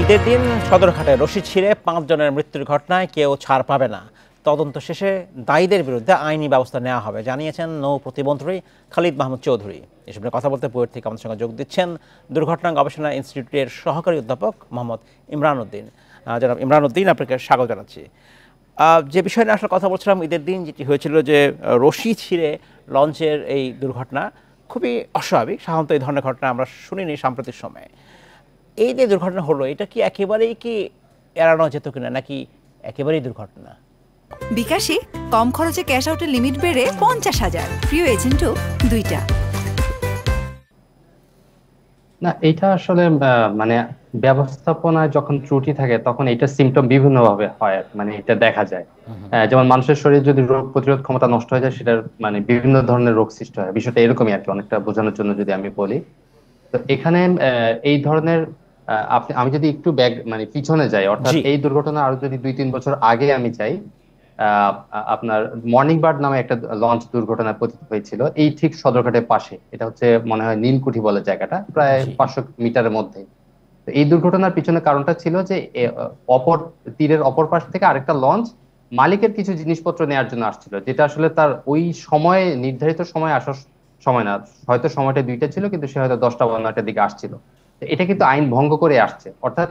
ঈদের দিন সদরঘাটে রশি ছিঁড়ে ৫ জনের মৃত্যুর ঘটনায় কেউ ছাড় পাবে না। তদন্ত শেষে দায়ীদের বিরুদ্ধে আইনি ব্যবস্থা নেওয়া হবে জানিয়েছেন নৌ প্রতিমন্ত্রী খালিদ মাহমুদ চৌধুরী। এসব নিয়ে কথা বলতে বুয়েট থেকে আমাদের সঙ্গে যোগ দিচ্ছেন দুর্ঘটনা গবেষণা ইনস্টিটিউটের সহকারী অধ্যাপক মোহাম্মদ ইমরান উদ্দিন। জনাব ইমরান উদ্দিন, আপনাকে স্বাগত জানাচ্ছি। যে বিষয় নিয়ে আসলে কথা বলছিলাম, ঈদের দিন যেটি হয়েছিল যে রশি ছিঁড়ে লঞ্চের এই দুর্ঘটনা খুবই অস্বাভাবিক। সাধারণত এই ধরনের ঘটনা আমরা শুনিনি সাম্প্রতিক সময়ে। এই যে দুর্ঘটনা হলো, এটা কি একেবারেই কি এড়ানো যেত কিনা, নাকি একেবারেই দুর্ঘটনা? বিকাশে কম খরচে ক্যাশ আউটের লিমিট বেড়ে ৫০,০০০, প্রিয় এজেন্টও ২টা। না, এটা আসলে মানে ব্যবস্থাপনায় যখন ত্রুটি থাকে তখন এটা সিমটম বিভিন্ন ভাবে হয়, মানে এটা দেখা যায়। যেমন মানুষের শরীরে যদি রোগ প্রতিরোধ ক্ষমতা নষ্ট হয়ে যায়, সেটার মানে বিভিন্ন ধরনের রোগ সৃষ্টি হয়। বিষয়টা এরকমই আর কি, অনেকটা বোঝানোর জন্য যদি আমি বলি। তো এখানে এই ধরনের আমি যদি একটু ব্যাক মানে পিছনে যাই, অর্থাৎ জি। এই দুর্ঘটনা আরো যদি ২-৩ বছর আগে আমি যাই, আপনার মর্নিং বার্ড নামে একটা লঞ্চ দুর্ঘটনায় পতিত হয়েছিল এই ঠিক সদরঘাটের পাশে। এটা হচ্ছে মনে হয় নীলকুঠি বলে জায়গাটা, প্রায় জি। ৫০০ মিটারের মধ্যে। তো এই দুর্ঘটনার পিছনে কারণটা ছিল যে অপর তীরের অপর পাশ থেকে আরেকটা লঞ্চ মালিকের কিছু জিনিসপত্র নেওয়ার জন্য আসছিল, যেটা আসলে তার ওই সময়ে নির্ধারিত সময় আসার সময় না। হয়তো সময়টা ২টা ছিল, কিন্তু সে হয়তো ১০টা-৫২টার দিকে আসছিল। তো এটা কিন্তু আইন ভঙ্গ করে আসছে। অর্থাৎ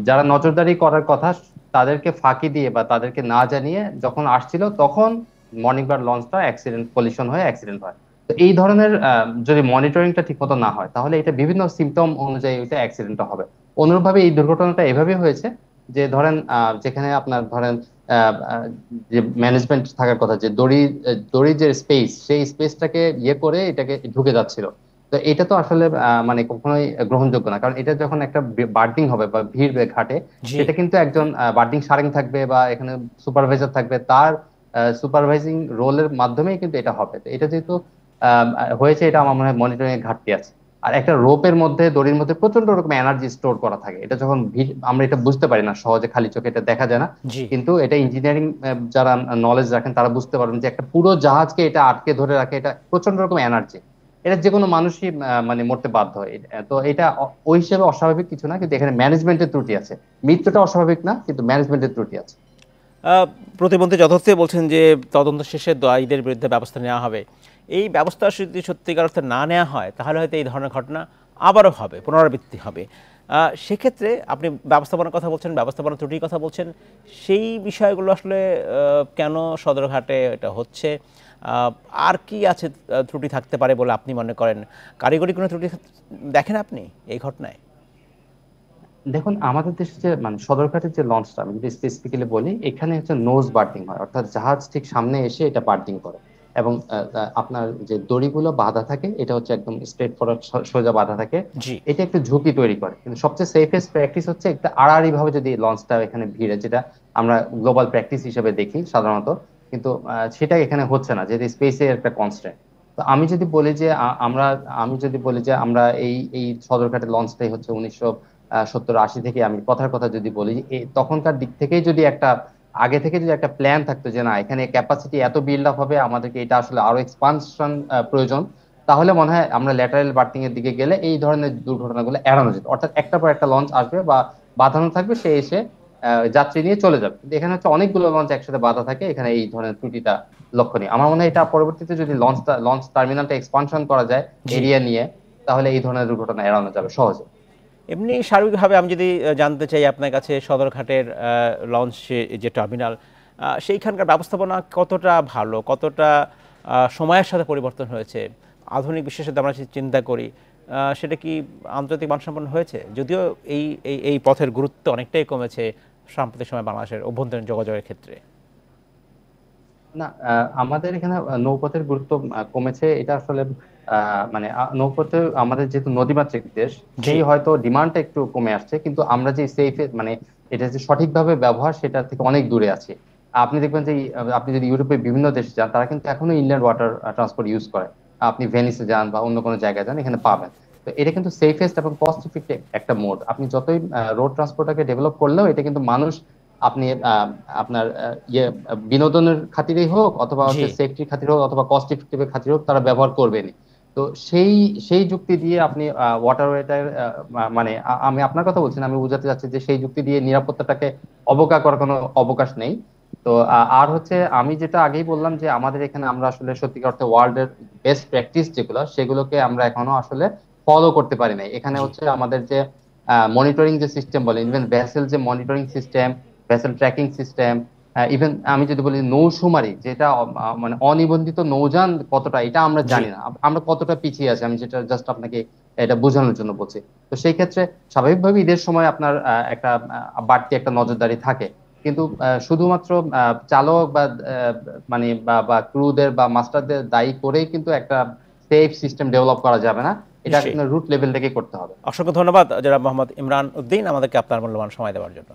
যারা নজরদারি করার কথা তাদেরকে ফাঁকি দিয়ে বা তাদেরকে না জানিয়ে যখন আসছিল, তখন মর্নিং বার লঞ্চটা অ্যাক্সিডেন্ট কলিশন হয়ে অ্যাক্সিডেন্ট হয়। তো এই ধরনের যদি মনিটরিংটা ঠিক মতো না হয়, তাহলে এটা বিভিন্ন সিমটম অনুযায়ী ওইটা অ্যাক্সিডেন্টটা হবে। অনুরূপভাবে এই দুর্ঘটনাটা এভাবে হয়েছে যে ধরেন যেখানে আপনার ধরেন যে ম্যানেজমেন্ট থাকার কথা, যে দড়ির যে স্পেস, সেই স্পেসটাকে ইয়ে করে এটাকে ঢুকে যাচ্ছিল। তো এটা তো আসলে মানে কখনোই গ্রহণযোগ্য না, কারণ এটা যখন একটা বার্ডিং হবে বা ভিড় ঘাটে, জি। সেটা কিন্তু একজন বার্ডিং সারেং থাকবে বা এখানে সুপারভাইজার থাকবে, তার সুপারভাইজিং রোলের মাধ্যমেই কিন্তু এটা হবে। তো এটা যেহেতু হয়েছে, এটা আমার মনে হয় মনিটরিং এর ঘাটতি আছে। আর একটা রোপের মধ্যে, দড়ির মধ্যে প্রচন্ড রকম এনার্জি স্টোর করা থাকে। এটা যখন আমরা এটা বুঝতে পারি না সহজে, খালি চোখে এটা দেখা যায় না, জি। কিন্তু এটা ইঞ্জিনিয়ারিং যারা নলেজ রাখেন তারা বুঝতে পারবেন যে একটা পুরো জাহাজকে এটা আটকে ধরে রাখে, এটা প্রচন্ড রকম এনার্জি। এটা যে কোনো মানুষই মানে মরতে বাধ্য হয়। তো এটা ওই হিসেবে অস্বাভাবিক কিছু না, কিন্তু এখানে ম্যানেজমেন্টের ত্রুটি আছে। মৃত্যুটা অস্বাভাবিক না, কিন্তু ম্যানেজমেন্টের ত্রুটি আছে। প্রতিমন্ত্রী যথার্থই বলছেন যে তদন্ত শেষে দায়ীদের বিরুদ্ধে ব্যবস্থা নেওয়া হবে। এই ব্যবস্থা যদি সত্যিকার অর্থে না নেওয়া হয়, তাহলে হয়তো এই ধরনের ঘটনা আবারও হবে, পুনরাবৃত্তি হবে। সেক্ষেত্রে আপনি ব্যবস্থাপনার কথা বলছেন, ব্যবস্থাপনা ত্রুটির কথা বলছেন, সেই বিষয়গুলো আসলে কেন সদরঘাটে এটা হচ্ছে? আর কি আছে ত্রুটি থাকতে পারে বলে আপনি মনে করেন? কারিগরি কোনো ত্রুটি দেখেন আপনি এই ঘটনায়? দেখুন, আমাদের দেশে যে মানে সদরঘাটের যে লঞ্চটা, আমি যদি স্পেসিফিক্যালি বলি, এখানে হচ্ছে নোজ বার্ডিং হয়, অর্থাৎ জাহাজ ঠিক সামনে এসে এটা বার্ডিং করে। এবং আপনার যে দড়িগুলো বাঁধা থাকে, এটা হচ্ছে একদম স্ট্রেট ফরওয়ার্ড সোজা বাঁধা থাকে। জি। এটা একটু ঝুঁকি তৈরি করে, কিন্তু সবচেয়ে সেফেস্ট প্র্যাকটিস হচ্ছে একটা আড়াআড়ি ভাবে যদি লঞ্চটা এখানে ভিড়ে, যেটা আমরা গ্লোবাল প্র্যাকটিস হিসেবে দেখি সাধারণত। কিন্তু সেটা এখানে হচ্ছে না, যেহেতু স্পেসের একটা কনস্ট্যান্ট। তো আমি যদি বলি যে আমরা এই এই সদরঘাটের লঞ্চটাই হচ্ছে ১৯৭০-৮০ থেকে, আমি কথার কথা যদি বলি, তখনকার দিক থেকেই যদি একটা আগে থেকে যদি একটা প্ল্যান থাকতো যে না, এখানে ক্যাপাসিটি এত বিল্ড আপ হবে, আমাদেরকে এটা আসলে আরো এক্সপানশন প্রয়োজন, তাহলে মনে হয় আমরা ল্যাটারাল বার্থিং এর দিকে গেলে এই ধরনের দুর্ঘটনাগুলো এড়ানো যেত। অর্থাৎ একটার পর একটা লঞ্চ আসবে বা বাঁধানো থাকবে, সে এসে যাত্রী নিয়ে চলে যাবে। কিন্তু এখানে হচ্ছে অনেকগুলো লঞ্চ একসাথে বাঁধা থাকে, এখানে এই ধরনের ত্রুটিটা লক্ষণীয়। আমার মনে হয় এটা পরবর্তীতে যদি লঞ্চ টার্মিনালটা এক্সপানশন করা যায় জি। এরিয়া নিয়ে, তাহলে এই ধরনের দুর্ঘটনা এড়ানো যাবে সহজে। এমনি সার্বিকভাবে আমি যদি জানতে চাই আপনার কাছে, সদরঘাটের লঞ্চ যে টার্মিনাল, সেইখানকার ব্যবস্থাপনা কতটা ভালো, কতটা সময়ের সাথে পরিবর্তন হয়েছে? আধুনিক বিশ্বের সাথে আমরা যদি চিন্তা করি, সেটা কি আন্তর্জাতিক মানসম্পন্ন হয়েছে? যদিও এই এই এই পথের গুরুত্ব অনেকটাই কমেছে সাম্প্রতিক সময় বাংলাদেশের অভ্যন্তরীণ যোগাযোগের ক্ষেত্রে। না, আমাদের এখানে নৌপথের গুরুত্ব কমেছে, এটা আসলে মানে নৌপথে আমাদের যেহেতু নদীমাতৃক দেশ, জি। সেই হয়তো ডিমান্ডটা একটু কমে আসছে, কিন্তু আমরা যে সেফ মানে এটা যে সঠিকভাবে ব্যবহার, সেটা থেকে অনেক দূরে আছি। আপনি দেখবেন যে আপনি যদি ইউরোপের বিভিন্ন দেশে যান, তারা কিন্তু এখনো ইনল্যান্ড ওয়াটার ট্রান্সপোর্ট ইউজ করে। আপনি ভেনিসে যান বা অন্য কোনো জায়গায় যান, এখানে পাবেন। তো এটা কিন্তু সেফেস্ট এবং কস্ট ইফেক্টিভ একটা মোড। আপনি যতই রোড ট্রান্সপোর্টটাকে ডেভেলপ করলেও, এটা কিন্তু মানুষ, আপনি আপনার বিনোদনের খাতিরেই হোক, অথবা জি। হচ্ছে সেফটির খাতিরে হোক, অথবা কস্ট ইফেক্টিভের খাতিরে হোক, তারা ব্যবহার করবেনই। তো সেই সেই যুক্তি দিয়ে আপনি ওয়াটারওয়েটার মানে আমি আপনার কথা বলছি না, আমি বোঝাতে চাচ্ছি যে সেই যুক্তি দিয়ে নিরাপত্তাটাকে অবজ্ঞা করার কোনো অবকাশ নেই। তো আর হচ্ছে আমি যেটা আগেই বললাম যে আমাদের এখানে আমরা আসলে সত্যিকার অর্থে ওয়ার্ল্ডের বেস্ট প্র্যাকটিস যেগুলো সেগুলোকে আমরা এখনো আসলে ফলো করতে পারি নাই। এখানে জি। হচ্ছে আমাদের যে মনিটরিং যে সিস্টেম বলে, ইভেন ভেসেল যে monitoring system, vessel tracking system, even আমি যদি বলি নৌশুমারি যেটা মানে অনিবন্ধিত নৌযান কতটা এটা আমরা জি। জানি না, আমরা কতটা পিছিয়ে আছি, আমি যেটা জাস্ট আপনাকে এটা বোঝানোর জন্য বলছি। তো সেই ক্ষেত্রে স্বাভাবিকভাবে ঈদের সময় আপনার একটা বাড়তি একটা নজরদারি থাকে, কিন্তু শুধুমাত্র চালক বা মানে বা ক্রুদের বা মাস্টারদের দায়ী করেই কিন্তু একটা সেফ সিস্টেম ডেভেলপ করা যাবে না, এটা নিশ্চয়ই। রুট লেভেল থেকে করতে হবে। অসংখ্য ধন্যবাদ জনাব মোহাম্মদ ইমরান উদ্দিন আমাদেরকে আপনার মূল্যবান সময় দেওয়ার জন্য।